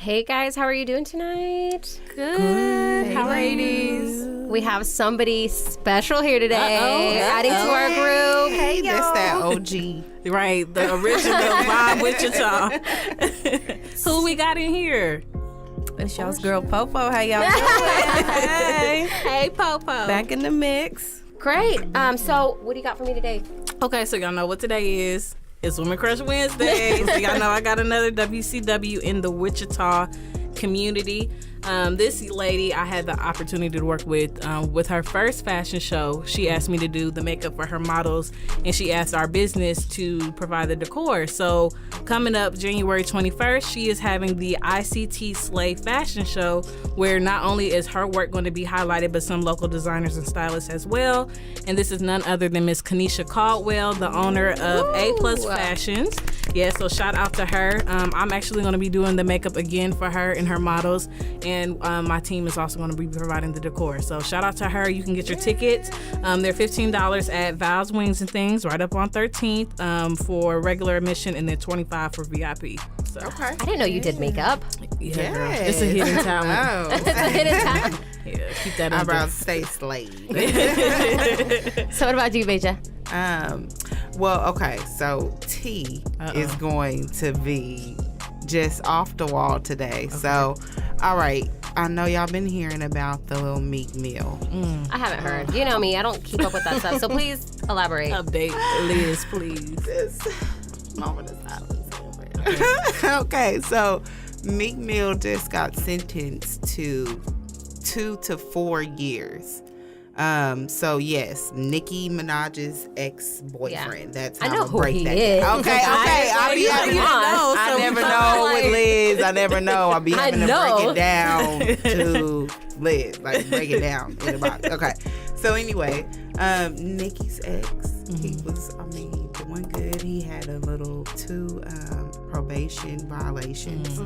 Hey guys, how are you doing tonight? Good. How ladies? We have somebody special here today, adding to our group. Hey, that's that OG. Right, the original Bob Wichita. Who we got in here? It's y'all's girl Popo. How y'all doing? Hey, Popo. Back in the mix. Great. So what do you got for me today? Okay, so y'all know what today is. It's Women Crush Wednesday. So y'all know I got another WCW in the Wichita community. This lady I had the opportunity to work with her first fashion show. She asked me to do the makeup for her models, and she asked our business to provide the decor. So coming up January 21st, she is having the ICT Slay Fashion Show, where not only is her work going to be highlighted, but some local designers and stylists as well. And this is none other than Miss Kanisha Caldwell, the owner of A+ Fashions. Yeah, so shout out to her. I'm actually going to be doing the makeup again for her and her models, and my team is also going to be providing the decor. So shout out to her. You can get your tickets. They're $15 at Val's Wings and Things right up on 13th for regular admission, and then $25 for VIP. So. Okay. I didn't know you did makeup. Yeah, girl. It's a hidden talent. Oh. It's a hidden talent. Yeah, keep that I'm under. about to stay slave. So what about you, Beja? Well, okay, so T is going to be just off the wall today. Okay. So, all right, I know y'all been hearing about the little Meek Mill. I haven't heard. You know me, I don't keep up with that stuff. So please elaborate. Update, Liz, please. This moment of silence. Okay, so Meek Mill just got sentenced to 2 to 4 years. So yes, Nicki Minaj's ex-boyfriend. Yeah. That's how I know I'm who break he that is. down. Okay. I never know with Liz. I never know. I'll be having to break it down to Liz. Like break it down in a box. Okay. So anyway, Nicki's ex, he was, doing good. He had a little 2 probation violations.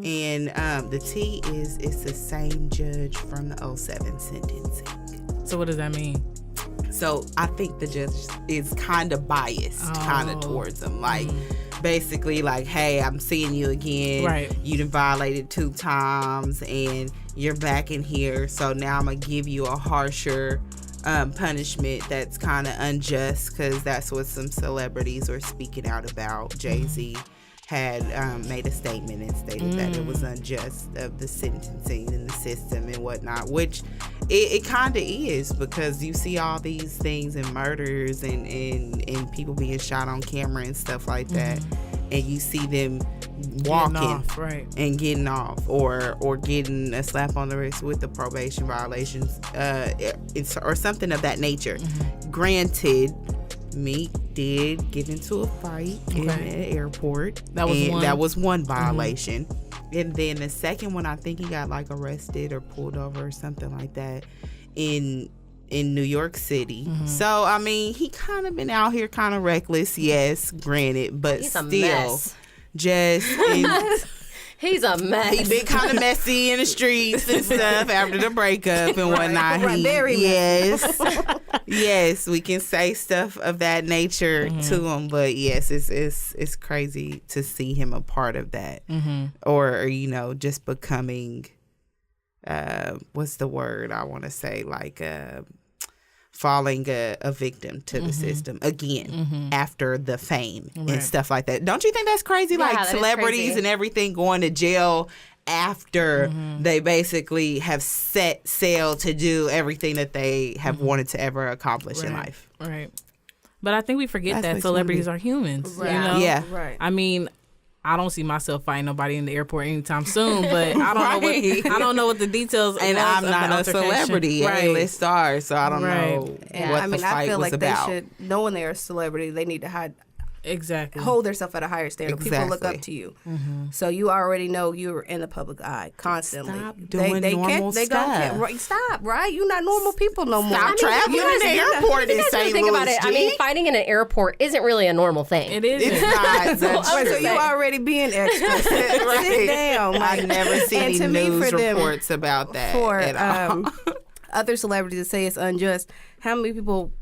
And the T is it's the same judge from the 07 sentencing. So what does that mean? So I think the judge is kind of biased towards him. Like basically like, hey, I'm seeing you again. Right. You done violated 2 times and you're back in here. So now I'm going to give you a harsher punishment that's kind of unjust, because that's what some celebrities are speaking out about. Jay-Z had made a statement and stated that it was unjust of the sentencing and the system and whatnot, which it kind of is, because you see all these things and murders and people being shot on camera and stuff like that, and you see them walking off, right, and getting off or getting a slap on the wrist with the probation violations or something of that nature. Granted, Meek did get into a fight in an airport. That was one violation. And then the second one, I think he got like arrested or pulled over or something like that in New York City. So I mean, he kind of been out here kind of reckless, yes, granted, but He's still a mess. just He's a mess. he been kind of messy in the streets and stuff after the breakup and whatnot. Very Yes, we can say stuff of that nature to him, but yes, it's crazy to see him a part of that, or just becoming, what's the word I want to say, like falling a victim to the system again after the fame and stuff like that. Don't you think that's crazy? Yeah, like that is celebrities crazy. and everything going to jail after they basically have set sail to do everything that they have wanted to ever accomplish in life. Right. But I think we forget That's that celebrities are humans. Right. You know? Yeah. Right. I mean, I don't see myself fighting nobody in the airport anytime soon, but I don't know what the details And was I'm of not the a altercation. celebrity, right. A-list star, so I don't know And what I the mean, fight I feel was like about. they should, knowing they're a celebrity, they need to Exactly. hold themselves at a higher standard. People look Exactly. up to you, so you already know you're in the public eye constantly. Stop doing normal stuff. Stop, right? You're not normal people no more. Stop traveling in the airport in You guys St. really think Louis, about it. I G. mean, fighting in an airport isn't really a normal thing. It is. It's not. That's Wait, true. so you already being extra. Sit down. I never see And any to me, news for them, reports about that for at all. other celebrities that say it's unjust. How many people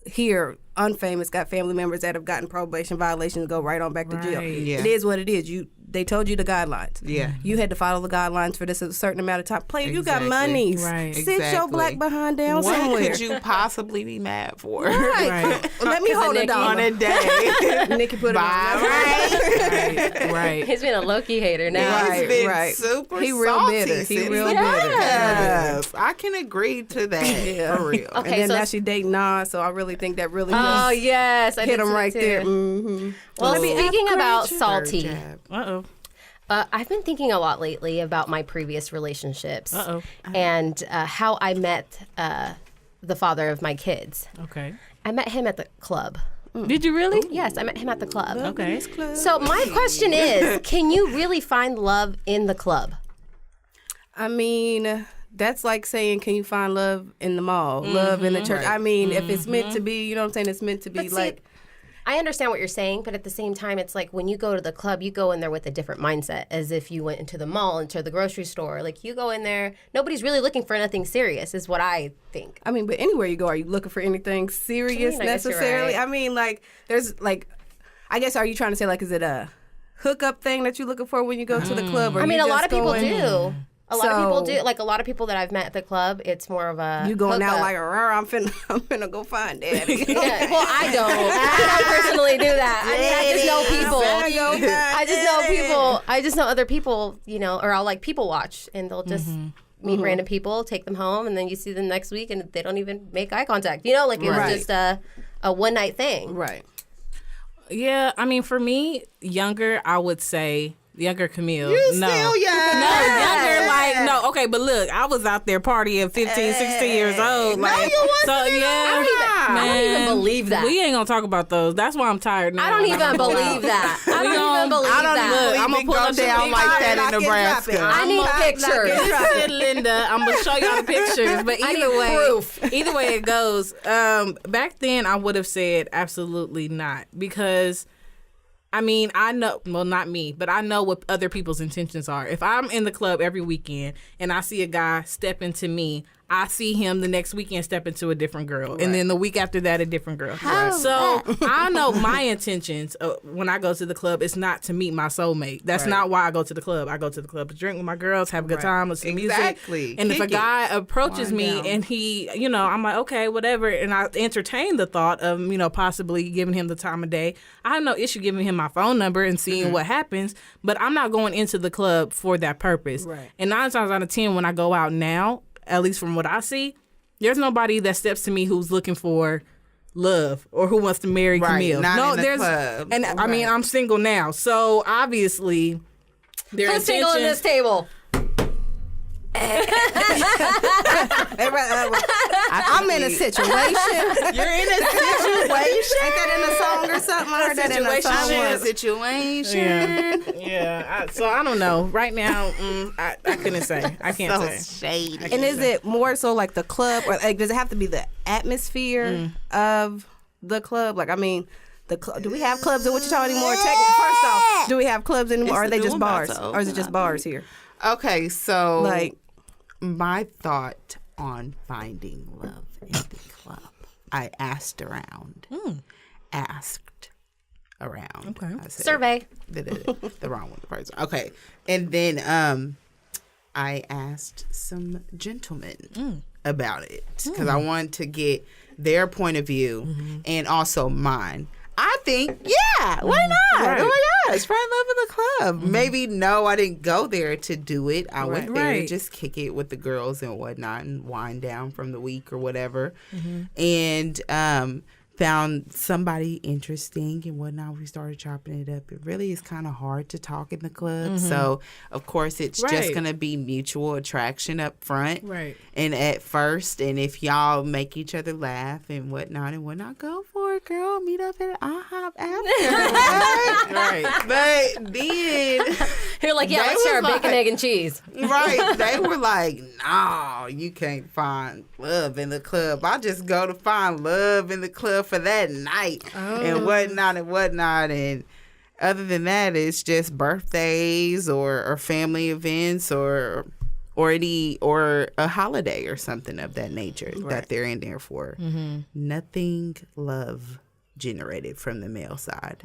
here, unfamous, got family members that have gotten probation violations and go right on back to jail? Right. Yeah. It is what it is. they told you the guidelines. Yeah. You had to follow the guidelines for this a certain amount of time. Play, you got Exactly. monies. Right. Sit your black behind down What somewhere. could you possibly be mad for? Right. Let me hold a Nikki- On dollar. a day. Nikki put it Bye. on. Right. Right. He's been a low-key hater now. He's Right, been right. super He real salty bitter. He since real the bitter. breakup. I can agree to that. For real. Okay, And then so now she dating Nas, so I really think that really oh just yes, I hit did him see right too. there. Mm-hmm. Well, speaking about Third salty, jab. Uh-oh. I've been thinking a lot lately about my previous relationships Uh-oh. and how I met the father of my kids. Okay. I met him at the club. Did you really? Yes, I met him at the club. Okay. So my question is, can you really find love in the club? I mean, that's like saying, can you find love in the mall? Love in the church? I mean, if it's meant to be, you know what I'm saying? It's meant to be But see, like. I understand what you're saying, but at the same time, it's like when you go to the club, you go in there with a different mindset, as if you went into the mall, into the grocery store. Like you go in there, nobody's really looking for nothing serious, is what I think. I mean, but anywhere you go, are you looking for anything serious I guess you're necessarily? right. I mean, like, there's like, I guess, are you trying to say, like, is it a hookup thing that you're looking for when you go to the club? Or I mean, you a lot just of people going- do. A lot of people So- do. Like a lot of people that I've met at the club, it's more of a You going out hookup. like, I'm finna go find daddy. Yeah, well, I don't personally do that. I mean, I just know people. I just know people. I just know other people, you know, or I'll like people watch and they'll just meet random people, take them home, and then you see them next week and they don't even make eye contact. You know, like it was Right. just a one night thing. Right. Yeah, I mean, for me, younger, I would say younger Camille. You no. still young. No, younger, like, no, okay, but look, I was out there partying 15, 16 years old. Like, you wasn't. So, yeah. I don't even believe that. We ain't gonna talk about those. That's why I'm tired now. I don't and even I'm gonna go believe out. that. I don't gonna- even believe I don't that. believe I'ma it pull go up some down pictures. like that in Knock it, Nebraska. drop it. I need Knock it, pictures. drop it. Listen, Linda, I'm gonna show y'all the pictures. But I either need way, proof. either way it goes. Back then, I would have said absolutely not, because I mean, I know, well, not me, but I know what other people's intentions are. If I'm in the club every weekend and I see a guy step into me, I see him the next weekend step into a different girl. And then the week after that, a different girl. So I know my intentions when I go to the club is not to meet my soulmate. That's not why I go to the club. I go to the club to drink with my girls, have a good time, listen to Exactly. music. And if a Kick it. guy approaches Wind me down. and he, you know, I'm like, okay, whatever. And I entertain the thought of, you know, possibly giving him the time of day. I have no issue giving him my phone number and seeing what happens, but I'm not going into the club for that purpose. Right. And 9 times out of 10, when I go out now, at least from what I see, there's nobody that steps to me who's looking for love or who wants to marry Right, Camille. not No, in the there's, club. and I mean, I'm single now, so obviously, their Who's single at intentions- this table? I'm in a situation. You're in a situation. Ain't that in a song or something? I heard that in a I'm in a song. situation. Yeah. So I don't know. Right now, I couldn't say. I can't So say. shady. And is it more so like the club, or like does it have to be the atmosphere of the club? Like, I mean, do we have clubs in Wichita anymore? First off, do we have clubs anymore? Or are It's they the just new about bars? to Or is it open, just I bars here? Okay, so Like, my thought on finding love in the club. I asked around. Asked around. Okay. I said, Survey. the wrong one person. Okay. And then I asked some gentlemen about it because I wanted to get their point of view and also mine. I think, yeah, why not? Right. Oh my gosh, find love in the club. Maybe no, I didn't go there to do it. I went there to Right. just kick it with the girls and whatnot and wind down from the week or whatever. And found somebody interesting and whatnot. We started chopping it up. It really is kind of hard to talk in the club. So, of course, it's just Right. going to be mutual attraction up front. Right. And at first, and if y'all make each other laugh and whatnot, go for it, girl. Meet up at IHOP after. Right. But then, You're like, yeah, They let's share a was bacon, like- egg, and cheese. right, they were like, no, you can't find love in the club. I just go to find love in the club for that night and whatnot and whatnot. And other than that, it's just birthdays or family events or a holiday or something of that nature that they're in there for. Nothing love generated from the male side.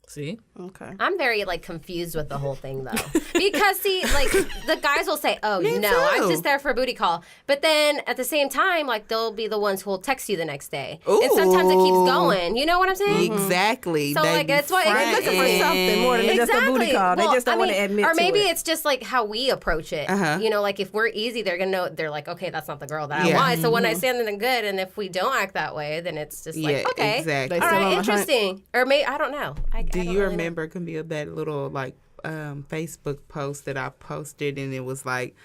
See? Okay. I'm very like confused with the whole thing though, because see, like the guys will say, "Oh Me no, too. I'm just there for a booty call," but then at the same time, like they'll be the ones who will text you the next day, and sometimes it keeps going. You know what I'm saying? Exactly. So, They like, be it's what- They're looking for something more than just a booty call. They just don't want to admit or maybe to it. it's just like how we approach it. You know, like if we're easy, they're gonna know. They're like, okay, that's not the girl that I Yeah. want. So when I say something good, and if we don't act that way, then it's just like, Yeah, okay, exactly. They all still on right, the hunt. interesting. Or maybe I don't know. I Do don't you really know. remember Camille that little like Facebook post that I posted, and it was like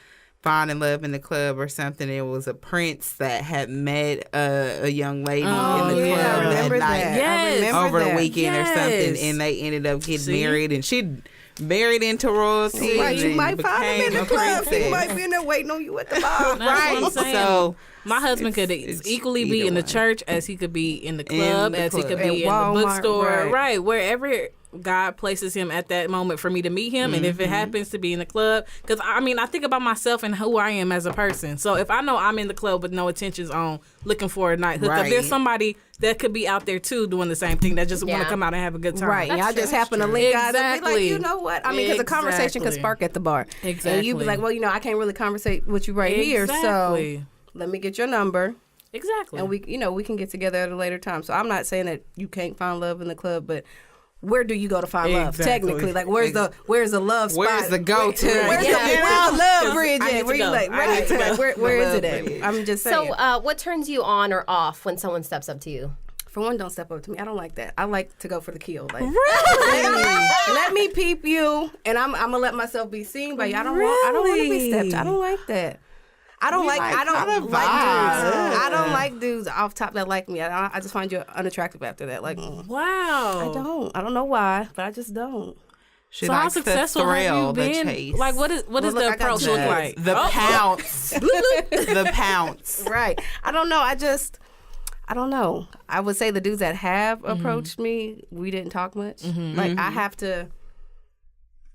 "Find in Love in the Club" or something? It was a prince that had met a young lady in the I club remember that night that. Yes. I remember over that. the weekend or something, Yes. and they ended up getting See? married, and she married into royalty. Right, you and might find him in became the a club. He princess. might be in there waiting on you at the bar. That's what I'm Right, saying. so My husband could it's equally be either in the one. church as he could be in the club, the as he club. could At be in the Walmart, bookstore. right. Wherever God places him at that moment for me to meet him. And if it happens to be in the club, because I mean, I think about myself and who I am as a person. So if I know I'm in the club with no intentions on looking for a night hookup, Right. there's somebody that could be out there too doing the same thing that just want Yeah. to come out and have a good time. Right, That's y'all true, just that's happen to true. link guys and be like, Exactly. you know what? I mean, because a conversation can Exactly. spark at the bar. And you Exactly. be like, well, you know, I can't really conversate with you right here, so Exactly. let me get your number, Exactly. and we can get together at a later time. So I'm not saying that you can't find love in the club, but where do you go to find love? Exactly. Technically, like where's the love spot? Where's the go-to? Where's Yeah. the where's the love bridge I need at? to Where you go. like I need to right? go. Where is Love it at? bridge. I'm just saying. So, what turns you on or off when someone steps up to you? For one, don't step up to me. I don't like that. I like to go for the kill. Like, let me peep you, and I'm gonna let myself be seen by you. I don't want to be stepped. I don't like that. I don't like kinda dudes. vibe. I don't like dudes off top that like me. I just find you unattractive after that. Like, Wow. I don't know why, but I just don't. She So how likes the successful have thrill, you the been? chase. Like what does look, the I got approach look jugs. like? the Oh. pounce. The pounce. Right. I don't know. I don't know. I would say the dudes that have approached me, we didn't talk much. Like I have to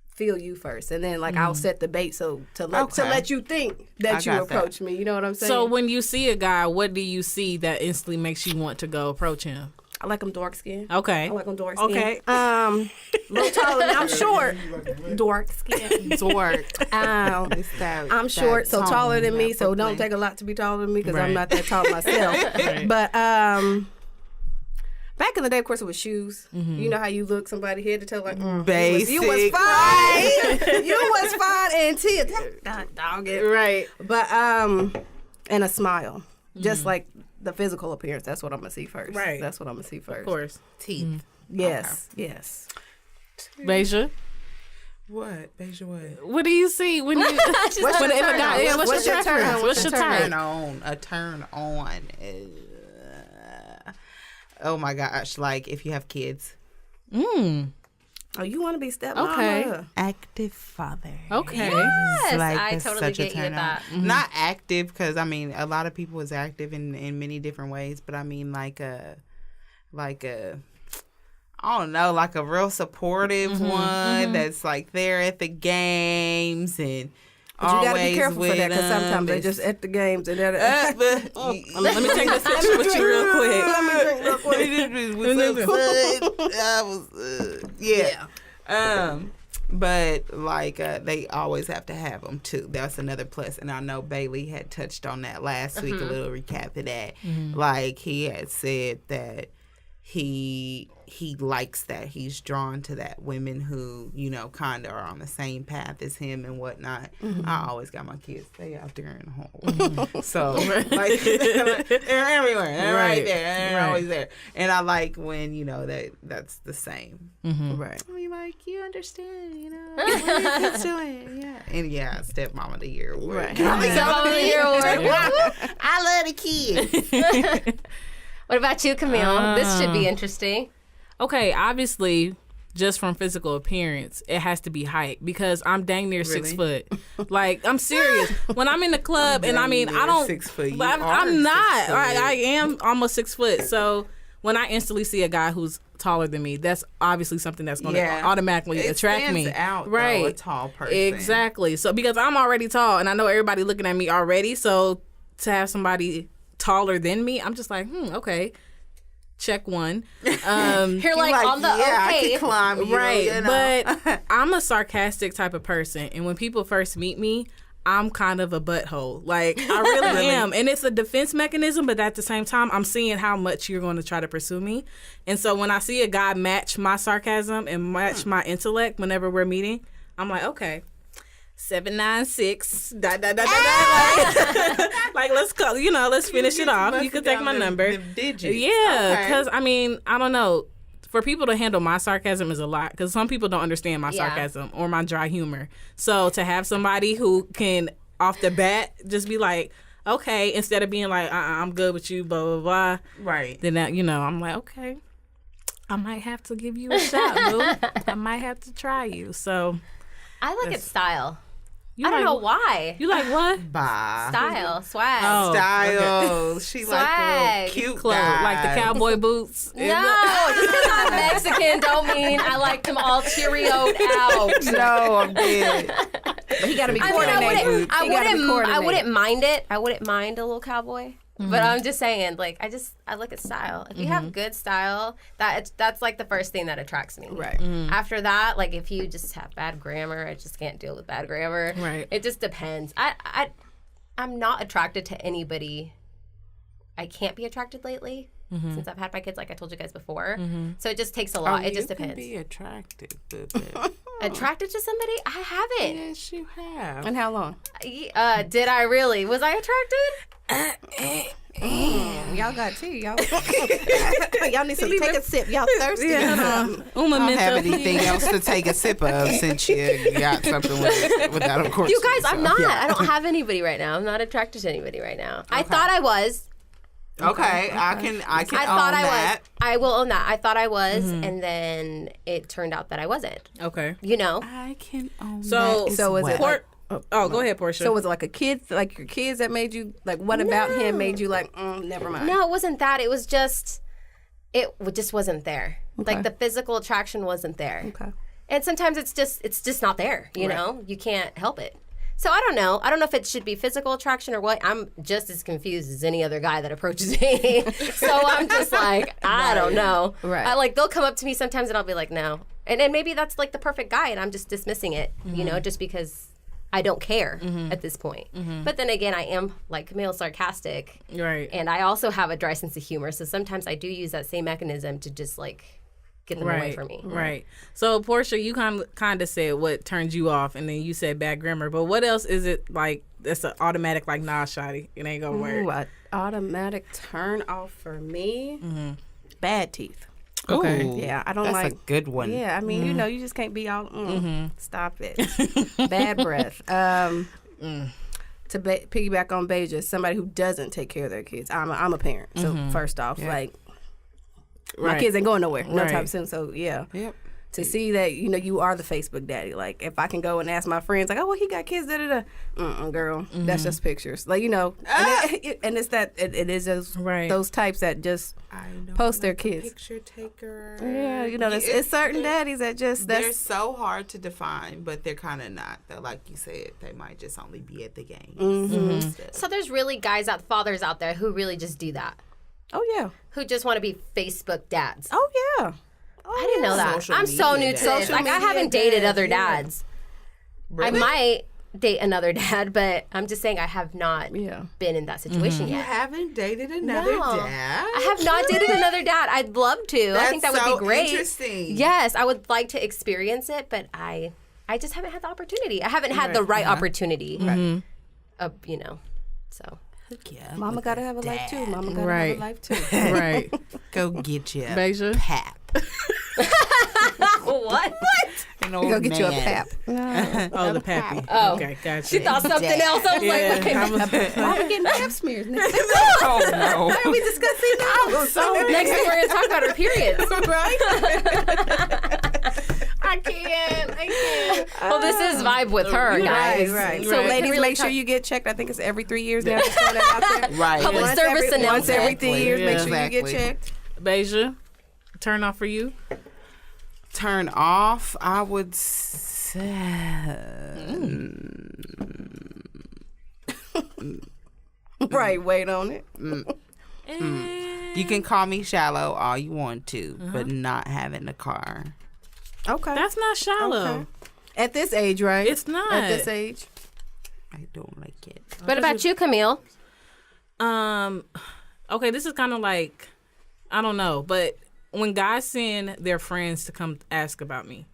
feel you first, and then like I'll set the bait to let you think that I you got that. approach me. You know what I'm saying? So when you see a guy, what do you see that instantly makes you want to go approach him? I like them dark skin. Okay. I like them dark skin. Okay. A little taller than me. I'm short. Dark skin. Dork. It's I'm short, so taller than me. So don't take a lot to be taller than me because I'm Right. not that tall myself. But back in the day, of course, it was shoes. You know how you look somebody head to toe like Basic. You was fine. You was fine until dog it. Right. But and a smile, just like the physical appearance. That's what I'm gonna see first. Right. That's what I'm gonna see first. Of course. Teeth. Yes. Yes. Beja, What? Beja what? what do you see when you What's your when if a turn guy, on? yeah, what's your turn preference? on? What's your type? Turn on. A turn on. Oh my gosh. Like if you have kids. Oh, you want to be stepmama? Okay. Active father. Okay. Yes, Like, I that's totally such a get you with turn that. on. Not active because I mean a lot of people is active in many different ways, but I mean like a I don't know, like a real supportive one that's like there at the games and But you gotta be always careful for with that because sometimes they them. just at the games and they're. Let me take this picture with you real quick. Let me drink real quick. I was, yeah. But like they always have to have them too. That's another plus. And I know Bailey had touched on that last week. A little recap of that. Like he had said that he likes that. He's drawn to that. Women who, you know, kind of are on the same path as him and whatnot. I always got my kids stay out there in the hallway. So, like, they're everywhere. They're right there. They're always there. And I like when, you know, that's the same. Right. I mean, like, you understand, you know, what are your kids doing? Yeah. And yeah, stepmom of the year award. Right. I love the kids. What about you, Camille? This should be interesting. Okay, obviously, just from physical appearance, it has to be height because I'm dang near 6 foot. Like, I'm serious. When I'm in the club, and I mean, I don't. 6 foot. You I'm are not. 6 foot. I am almost 6 foot. So when I instantly see a guy who's taller than me, that's obviously something that's going to automatically It attract stands me. out, right? though, a tall person. Exactly. So because I'm already tall, and I know everybody looking at me already, so to have somebody taller than me, I'm just like, okay. check one. You're like on the I okay. can climb you, Right, you know? but I'm a sarcastic type of person, and when people first meet me, I'm kind of a butthole. Like, I really am. And it's a defense mechanism, but at the same time, I'm seeing how much you're going to try to pursue me. And so when I see a guy match my sarcasm and match my intellect whenever we're meeting, I'm like, okay. 796. Like, let's go. You know, let's finish it off. You can take my number. The digits. Yeah, because I mean, I don't know. For people to handle my sarcasm is a lot, because some people don't understand my sarcasm or my dry humor. So to have somebody who can off the bat just be like, okay, instead of being like, I'm good with you, blah blah blah. Right. Then that, you know, I'm like, okay, I might have to give you a shot, boo. I might have to try you. So I like its style. you I don't like- know why. You like what? Bye. Style, swag. Oh, Style. She like Swag. the little cute clothes, like the guys. cowboy boots. No, just because I'm Mexican don't mean I like them all Cheerio'd out. No, I'm dead. But he got to be I mean, coordinated. I wouldn't mind it. I wouldn't mind a little cowboy. But I'm just saying, like, I look at style. If you have good style, that's like the first thing that attracts me. Right. After that, like, if you just have bad grammar, I just can't deal with bad grammar. Right. It just depends. I'm not attracted to anybody. I can't be attracted lately since I've had my kids, like I told you guys before. So it just takes a lot. It just depends. Be attracted. Attracted to somebody? I haven't. Yes, you have. And how long? Did I really? Was I attracted? Y'all got tea. Y'all need to take a sip. Y'all thirsty? I I don't have anything else to take a sip of since you got something with that, of course. You guys, I'm not. Yeah. I don't have anybody right now. I'm not attracted to anybody right now. I thought I was. Okay, I can I own thought I that. was. I will own that. I thought I was, and then it turned out that I wasn't. Okay. You know? I can own So, that. So is it Por- go ahead, Portia. So was it like a kid, like your kids that made you, like what about him made you like, never mind? No, it wasn't that. It was just, it just wasn't there. Like the physical attraction wasn't there. Okay. And sometimes it's just not there. You know, you can't help it. So I don't know. I don't know if it should be physical attraction or what. I'm just as confused as any other guy that approaches me. So I'm just like, I don't know. Right. They'll come up to me sometimes and I'll be like, no. And maybe that's like the perfect guy and I'm just dismissing it, you know, just because I don't care at this point. But then again, I am like Camille sarcastic. Right. And I also have a dry sense of humor. So sometimes I do use that same mechanism to just like get them away from me. Right. So, Portia, you kind of said what turns you off, and then you said bad grammar. But what else is it like that's an automatic, like, nah, shawty, it ain't gonna work? Ooh, an automatic turn off for me. Bad teeth. Okay. Ooh, Yeah, I don't that's like. a good one. Yeah, I mean, you know, you just can't be all. Stop it. Bad breath. To piggyback on Beja, somebody who doesn't take care of their kids. I'm a parent, so first off, like. My Right. kids ain't going nowhere no Right. time soon. So yeah, Yep. to see that you are the Facebook daddy. Like if I can go and ask my friends, like, oh well, he got kids, da da da. Girl, that's just pictures. Like and it's that it is those types that just post their kids. Picture taker. Yeah, it's certain daddies that just They're so hard to define, but they're kind of not. They're, like you said, they might just only be at the game. So there's really fathers out there who really just do that. Oh yeah. Who just want to be Facebook dads. Oh yeah. I didn't know that. Social I'm so media new to dads. this. Social Like I media haven't dated dads, other yeah. dads. I might date another dad, but I'm just saying I have not Yeah. been in that situation You yet. haven't dated another No. dad? I have not dated another dad. I'd love to. I think that That's would so be great. interesting. Yes, I would like to experience it, but I just haven't had the opportunity. I haven't had the right opportunity. So. Yeah. Mama gotta have a life too. Mama gotta have Right. a life too. Right. Go get you a Beja? pap. What? An old Go get you a man. pap. Oh, the pappy. Oh. Okay, gotcha. She thought something else. I was like, okay. Mama getting pap smears. Oh no. Are we discussing now? Next thing we're going to talk about her periods. Right? I can't. Well, this is Vibe with her, guys. Right. So So, we ladies, really make sure you get checked. I think it's every 3 years now. Just throw that out there. Right. Public Once service every, announcement. Once every 3 years, make sure Exactly. you get checked. Beja, turn off for you? Turn off, I would say. Right, wait on it. You can call me shallow all you want to, but not having a car. Okay. That's not shallow. Okay. At this age, right? It's not. At this age. I don't like it. What about you, Camille? Okay, this is kind of like, I don't know, but when guys send their friends to come ask about me,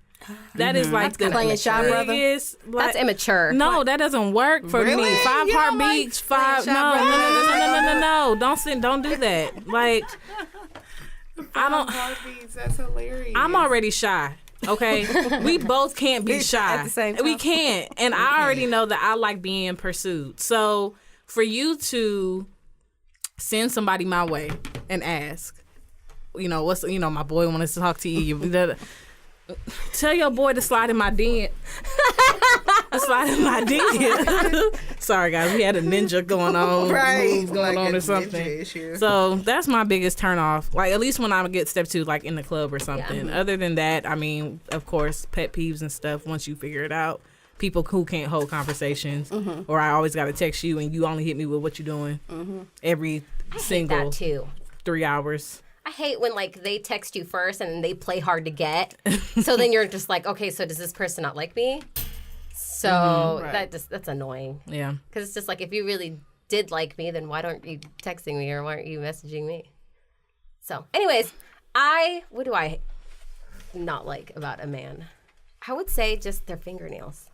that is like the playing shy brother. biggest. That's immature. No, that doesn't work for me. Really? 5 You don't heartbeats, like five. playing No, shy no. Don't do that. Like, I don't. Heartbeats, that's hilarious. I'm already shy. Okay, we both can't be shy at the same time. We can't, and I already know that I like being pursued. So for you to send somebody my way and ask, my boy wants to talk to you. Tell your boy to slide in my den. Sorry, guys, we had a ninja going on, moves going on or something. So that's my biggest turn off. Like, at least when I get step 2, like in the club or something. Yeah. Other than that, I mean, of course, pet peeves and stuff. Once you figure it out, people who can't hold conversations, or I always got to text you and you only hit me with what you're doing every single That too. 3 hours. I hate when like they text you first and then they play hard to get. So then you're just like, okay, so does this person not like me? So that's annoying. Yeah. Because it's just like, if you really did like me, then why don't you texting me or why aren't you messaging me? So, anyways, what do I not like about a man? I would say just their fingernails.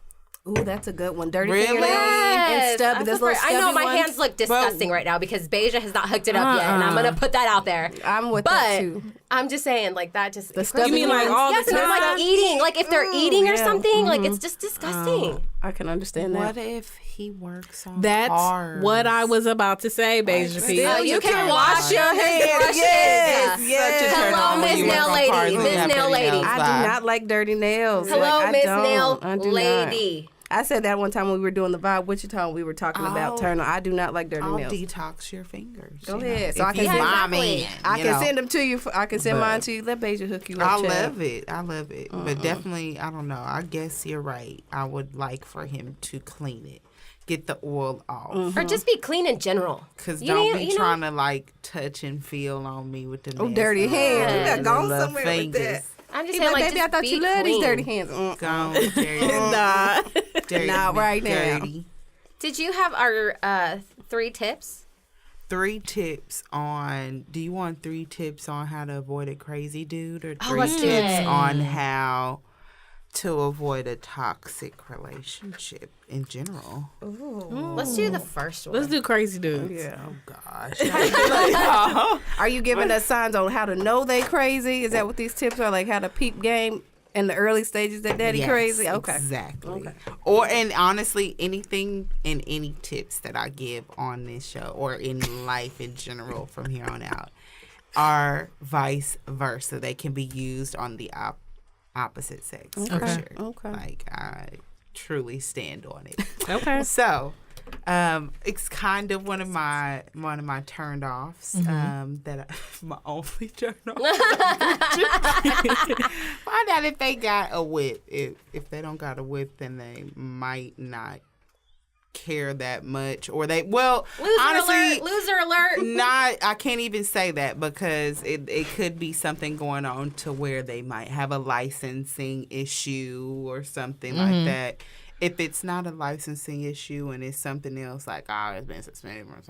Ooh, that's a good one. Dirty Really? fingernails and stubby. Those little I know stubby my ones. hands look disgusting right now because Beja has not hooked it up yet, and I'm gonna put that out there. I'm with But that too. I'm just saying, like that just The stubby You mean like ones? all yes, the and time? they're like eating, like if they're eating or yeah. something, like it's just disgusting. I can understand that. What if he works on That's cars? what I was about to say, Beja P. You can wash your hands. Yes. Hello, Miss Nail Lady. Miss Nail Lady. I do not like dirty nails. Hello, Like, I Miss don't. Nail I do not. Lady. I said that one time when we were doing the Vibe Wichita. We were talking about turn on. I do not like dirty I'll nails. detox your fingers. Go you ahead. know, So I if can he's send- my Exactly. man, I you can know. send them to you. I can send But- mine to you. Let Beja hook you up. I child. love it. I love it. But definitely, I don't know. I guess you're right. I would like for him to clean it, get the oil off. Or just be clean in general. Because You don't know- be you know- trying to like touch and feel on me with the Oh, dirty hands. You got gone little somewhere with that. fingers. I'm just He's saying, like, like, baby, I just thought be you loved these clean. dirty hands. Gone, dirty. Nah. dirty, Not right now. dirty. Did you have our 3 tips? 3 tips on. Do you want 3 tips on how to avoid a crazy dude, or 3 let's do tips it. on how to avoid a toxic relationship in general? Let's do the first one. Let's do crazy dudes. Yeah. Oh gosh. Are you giving us signs on how to know they crazy? Is that what these tips are? Like how to peep game in the early stages that daddy Yes, crazy? Okay. Exactly. Okay. And honestly, anything and any tips that I give on this show or in life in general from here on out are vice versa. They can be used on the opposite sex for Okay. sure. Okay. Like, I truly stand on it. Okay. So, it's kind of one of my turned offs. That my only turn off. Find out if they got a whip. If they don't got a whip, then they might not care that much, or they Loser alert. not. I can't even say that because it could be something going on to where they might have a licensing issue or something like that. If it's not a licensing issue and it's something else, like, oh, it's been suspended from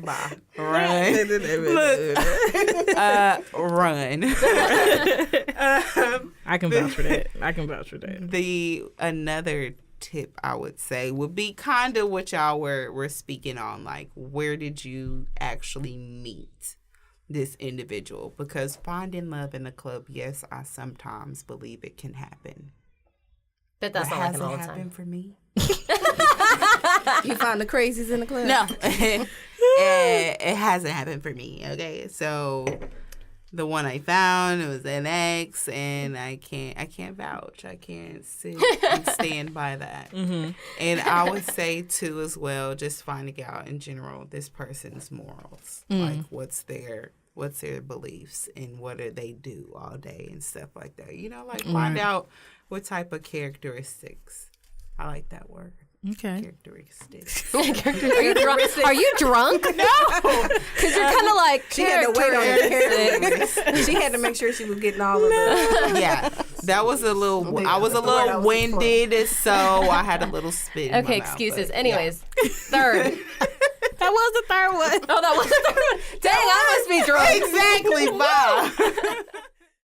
bye. Run. Run. I can vouch for that. Another tip I would say would be kind of what y'all were speaking on, like, where did you actually meet this individual? Because finding love in a club, yes, I sometimes believe it can happen. But that's But not like has an it all the happened time. for me? You find the crazies in the club? No, it hasn't happened for me. Okay, so the one I found, it was an ex, and I can't vouch. I can't sit and stand by that. And I would say too, as well, just finding out in general this person's morals, like what's their beliefs and what do they do all day and stuff like that. You know, like find out what type of characteristics. I like that word. Okay. Characteristics. Are you drunk? Are you drunk? No, because you're kind of like She had to wait on her. She had to make sure she was getting all of the. Yeah, that was a little. I was a little winded, so I had a little spit. In my Okay, mouth, excuses. but, Anyways, third. That was the third one. Oh, that was the third one. Dang, I must be drunk. Exactly, Bob.